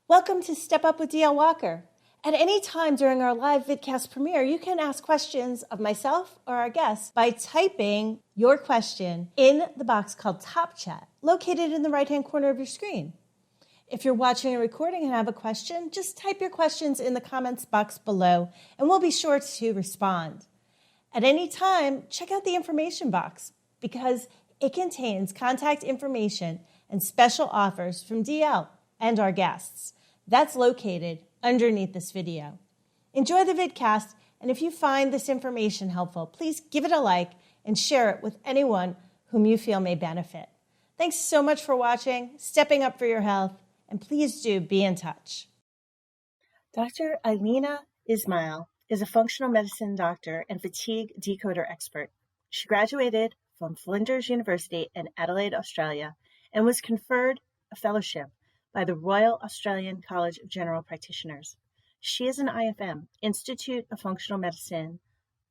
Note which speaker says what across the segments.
Speaker 1: Welcome to Step Up with DL Walker. At any time during our live vidcast premiere, you can ask questions of myself or our guests by typing your question in the box called Top Chat, located in the right-hand corner of your screen. If you're watching a recording and have a question, just type your questions in the comments box below, and we'll be sure to respond. At any time, check out the information box because it contains contact information and special offers from DL and our guests. That's located underneath this video. Enjoy the vidcast, and if you find this information helpful, please give it a like and share it with anyone whom you feel may benefit. Thanks so much for watching, stepping up for your health, and please do be in touch. Dr. Ailina Ismail is a functional medicine doctor and fatigue decoder expert. She graduated from Flinders University in Adelaide, Australia, and was conferred a fellowship by the Royal Australian College of General Practitioners. She is an IFM, Institute of Functional Medicine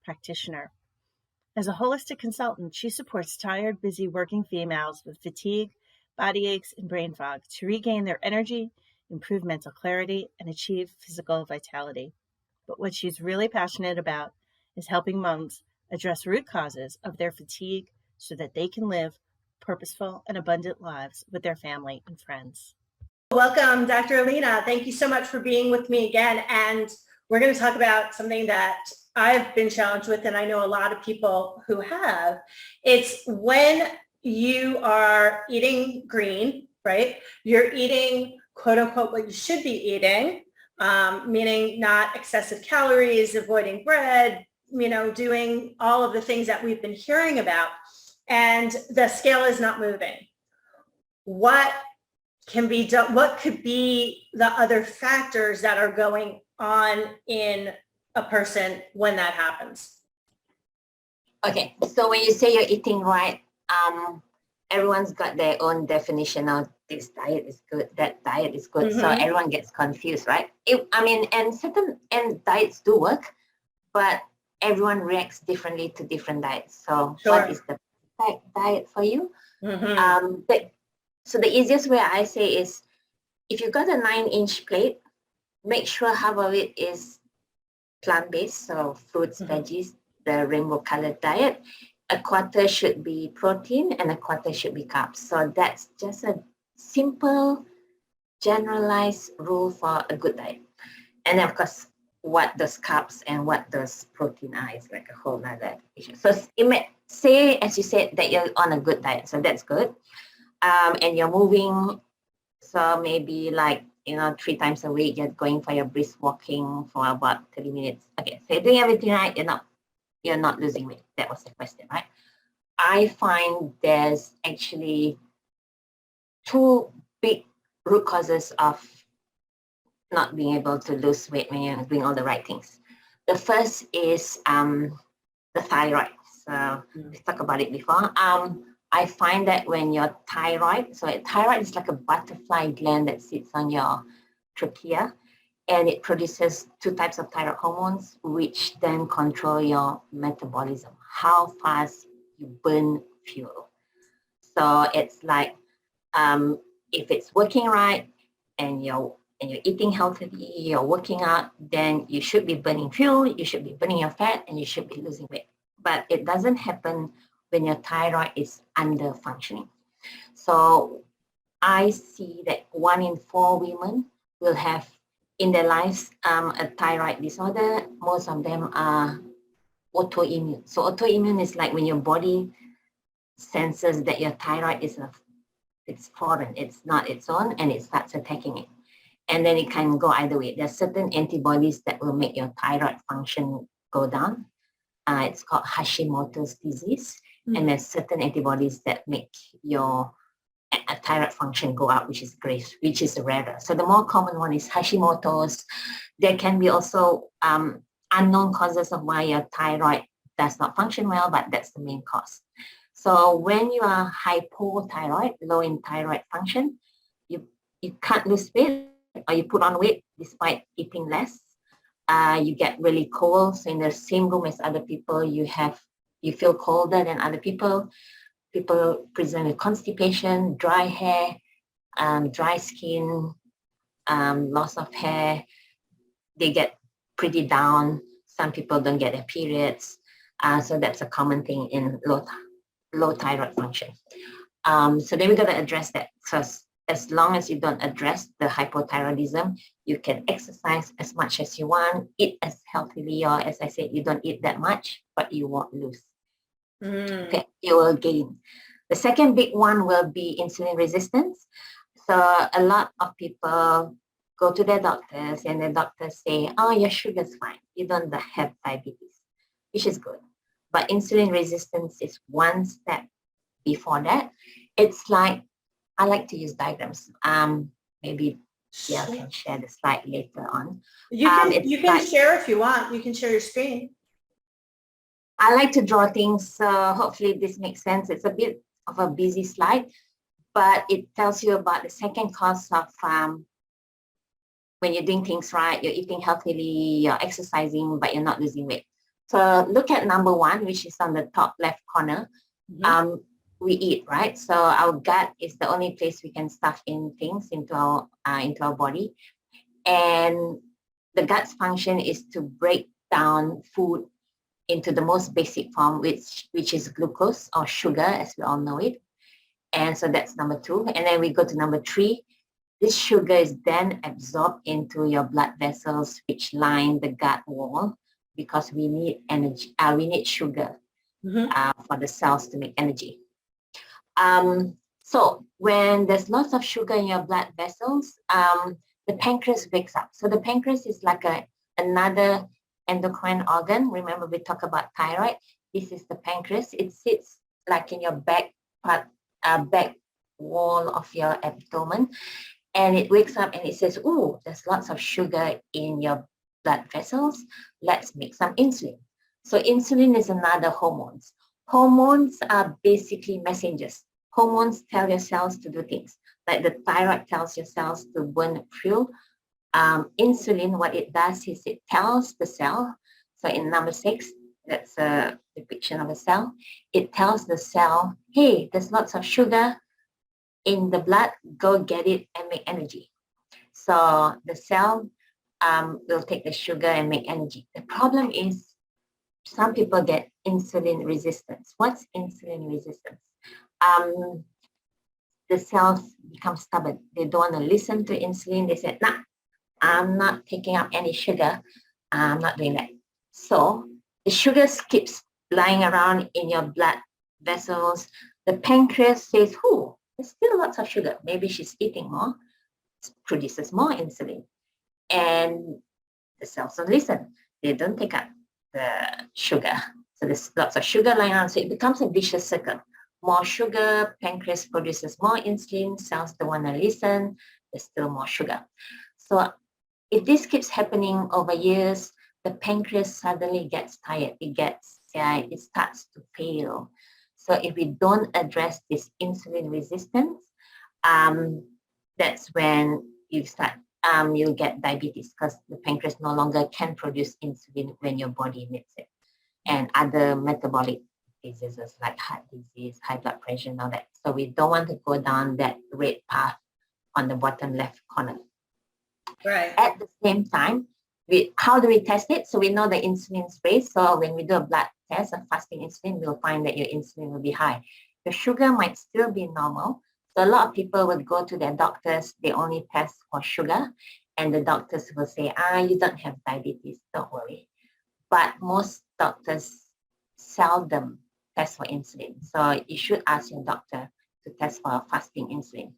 Speaker 1: practitioner. As a holistic consultant, she supports tired, busy working females with fatigue, body aches, and brain fog to regain their energy, improve mental clarity, and achieve physical vitality. But what she's really passionate about is helping moms address root causes of their fatigue so that they can live purposeful and abundant lives with their family and friends. Welcome, Dr. Ailina. Thank you so much for being with me again. And we're going to talk about something that I've been challenged with, and I know a lot of people who have. It's when you are eating green, right? You're eating, quote unquote, what you should be eating, meaning not excessive calories, avoiding bread, doing all of the things that we've been hearing about, and the scale is not moving. What can be done? What could be the other factors that are going on in a person when that happens?
Speaker 2: Okay, so when you say you're eating right, everyone's got their own definition of this diet is good, that diet is good. So everyone gets confused, right? And diets do work, but everyone reacts differently to different diets. So what is the perfect diet for you? So the easiest way I say is, if you've got a 9-inch plate, make sure half of it is plant-based, so fruits, veggies, the rainbow-colored diet. A quarter should be protein and a quarter should be carbs. So that's just a simple, generalized rule for a good diet. And then, of course, what those carbs and what those protein are is like a whole other issue. So it may say, as you said, that you're on a good diet. So that's good. And you're moving, so maybe 3 times a week, you're going for your brisk walking for about 30 minutes. Okay, so you're doing everything right, you're not losing weight. That was the question, right? I find there's actually 2 big root causes of not being able to lose weight when you're doing all the right things. The first is the thyroid. So we talked about it before. I find that when your thyroid, so thyroid is like a butterfly gland that sits on your trachea, and it produces 2 types of thyroid hormones, which then control your metabolism, how fast you burn fuel. So it's like, if it's working right and you're eating healthily, you're working out, then you should be burning fuel, you should be burning your fat, and you should be losing weight. But it doesn't happen when your thyroid is under functioning. So I see that 1 in 4 women will have in their lives a thyroid disorder. Most of them are autoimmune. So autoimmune is like when your body senses that your thyroid it's foreign, it's not its own, and it starts attacking it. And then it can go either way. There's certain antibodies that will make your thyroid function go down. It's called Hashimoto's disease. And there's certain antibodies that make your thyroid function go up, which is rarer. So the more common one is Hashimoto's. There can be also unknown causes of why your thyroid does not function well, but that's the main cause. So when you are hypothyroid, low in thyroid function, you can't lose weight, or you put on weight despite eating less. You get really cold. So in the same room as other people, you feel colder than other people. People present with constipation, dry hair, dry skin, loss of hair, they get pretty down. Some people don't get their periods. So that's a common thing in low thyroid function. So then we got to address that. Because as long as you don't address the hypothyroidism, you can exercise as much as you want, eat as healthily, or as I said, you don't eat that much, but you won't lose. Okay, you will gain. The second big one will be insulin resistance. So a lot of people go to their doctors and the doctors say, oh, your sugar's fine. You don't have diabetes, which is good. But insulin resistance is one step before that. It's like, I like to use diagrams. Maybe I can share the slide later on.
Speaker 1: You can share if you want. You can share your screen.
Speaker 2: I like to draw things, so hopefully this makes sense. It's a bit of a busy slide, but it tells you about the second cause of when you're doing things right, you're eating healthily, you're exercising, but you're not losing weight. So look at number one, which is on the top left corner. We eat, right? So our gut is the only place we can stuff in things into our body. And the gut's function is to break down food into the most basic form, which is glucose or sugar, as we all know it. And so that's number two. And then we go to number three. This sugar is then absorbed into your blood vessels, which line the gut wall, because we need energy. We need sugar for the cells to make energy. So when there's lots of sugar in your blood vessels, the pancreas wakes up. So the pancreas is like another endocrine organ. Remember, we talk about thyroid. This is the pancreas. It sits like in your back wall of your abdomen, and it wakes up and it says, "Oh, there's lots of sugar in your blood vessels. Let's make some insulin." So insulin is another hormone. Hormones are basically messengers. Hormones tell your cells to do things. Like the thyroid tells your cells to burn fuel. Insulin, what it does is it tells the cell, so in number 6, that's a depiction of a cell, it tells the cell, hey, there's lots of sugar in the blood, go get it and make energy. So the cell will take the sugar and make energy. The problem is some people get insulin resistance. What's insulin resistance? The cells become stubborn. They don't want to listen to insulin. They said, nah, I'm not taking up any sugar. I'm not doing that. So the sugar keeps lying around in your blood vessels. The pancreas says, oh, there's still lots of sugar. Maybe she's eating more, produces more insulin. And the cells don't listen. They don't take up the sugar. So there's lots of sugar lying around. So it becomes a vicious circle. More sugar, pancreas produces more insulin, cells don't want to listen, there's still more sugar. So if this keeps happening over years, the pancreas suddenly gets tired. It starts to fail. So if we don't address this insulin resistance, that's when you'll get diabetes, because the pancreas no longer can produce insulin when your body needs it. And other metabolic diseases like heart disease, high blood pressure, and all that. So we don't want to go down that red path on the bottom left corner.
Speaker 1: Right.
Speaker 2: At the same time, how do we test it? So we know the insulin's raised. So when we do a blood test, a fasting insulin, we'll find that your insulin will be high. Your sugar might still be normal. So a lot of people would go to their doctors, they only test for sugar, and the doctors will say, you don't have diabetes, don't worry. But most doctors seldom test for insulin. So you should ask your doctor to test for fasting insulin.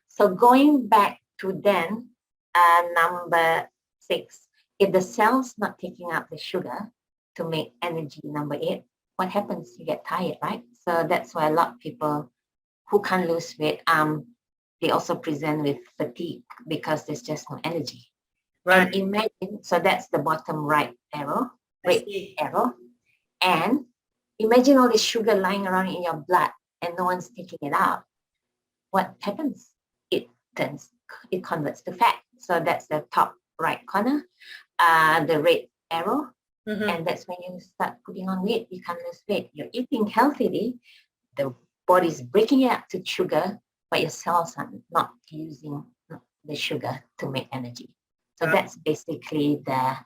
Speaker 2: So going back to then, number 6, if the cell's not taking up the sugar to make energy, number 8, what happens? You get tired, right? So that's why a lot of people who can't lose weight, they also present with fatigue because there's just no energy. Right. And imagine, so that's the bottom right arrow, red arrow. And imagine all this sugar lying around in your blood and no one's taking it out. What happens? It converts to fat. So that's the top right corner, the red arrow. And that's when you start putting on weight. You can't lose weight. You're eating healthily. The body's breaking it up to sugar, but your cells are not the sugar to make energy. So that's basically the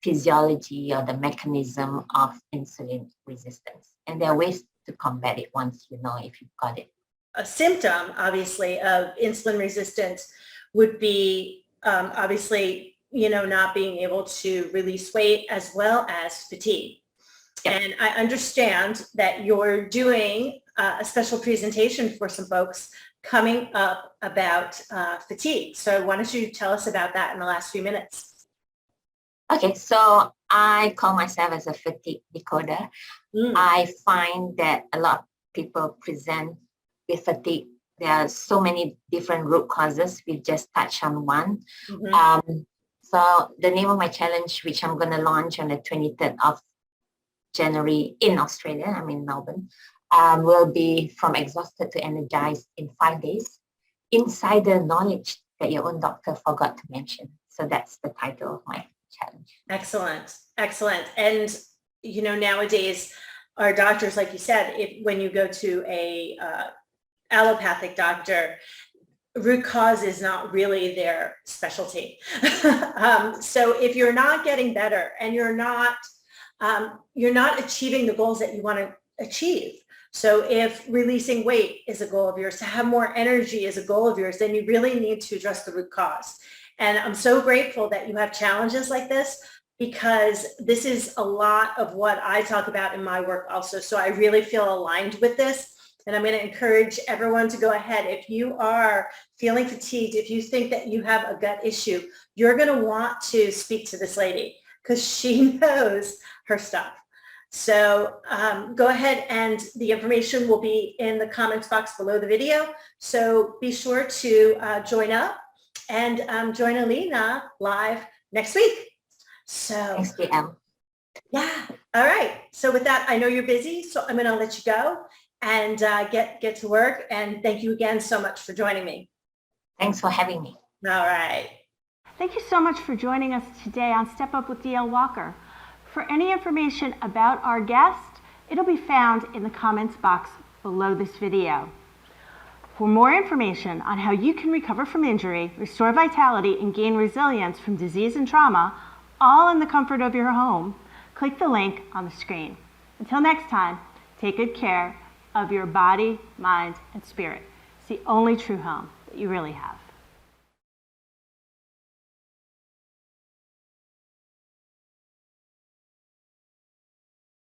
Speaker 2: physiology or the mechanism of insulin resistance. And there are ways to combat it once you know if you've got it.
Speaker 1: A symptom, obviously, of insulin resistance would be obviously, not being able to release weight as well as fatigue. Yep. And I understand that you're doing a special presentation for some folks coming up about fatigue. So why don't you tell us about that in the last few minutes?
Speaker 2: Okay, so I call myself as a fatigue decoder. I find that a lot of people present with fatigue. There are so many different root causes. We just touched on one. So the name of my challenge, which I'm going to launch on the 23rd of January in Australia, I'm in Melbourne, will be from exhausted to energized in 5 days. Insider knowledge that your own doctor forgot to mention. So that's the title of my challenge.
Speaker 1: Excellent. Excellent. And, nowadays, our doctors, like you said, when you go to a allopathic doctor, root cause is not really their specialty. So if you're not getting better and you're not achieving the goals that you want to achieve. So if releasing weight is a goal of yours, to have more energy is a goal of yours, then you really need to address the root cause. And I'm so grateful that you have challenges like this, because this is a lot of what I talk about in my work also. So I really feel aligned with this. And I'm going to encourage everyone to go ahead. If you are feeling fatigued, if you think that you have a gut issue, you're going to want to speak to this lady because she knows her stuff. So go ahead, and the information will be in the comments box below the video. So be sure to join up and join Ailina live next week. So
Speaker 2: Thanks, DM.
Speaker 1: Yeah. All right. So with that, I know you're busy, so I'm going to let you go and get to work. And thank you again so much for joining me.
Speaker 2: Thanks for having me.
Speaker 1: All right.
Speaker 3: Thank you so much for joining us today on Step Up with DL Walker. For any information about our guest, it'll be found in the comments box below this video. For more information on how you can recover from injury, restore vitality, and gain resilience from disease and trauma, all in the comfort of your home, click the link on the screen. Until next time, take good care of your body, mind, and spirit. It's the only true home that you really have.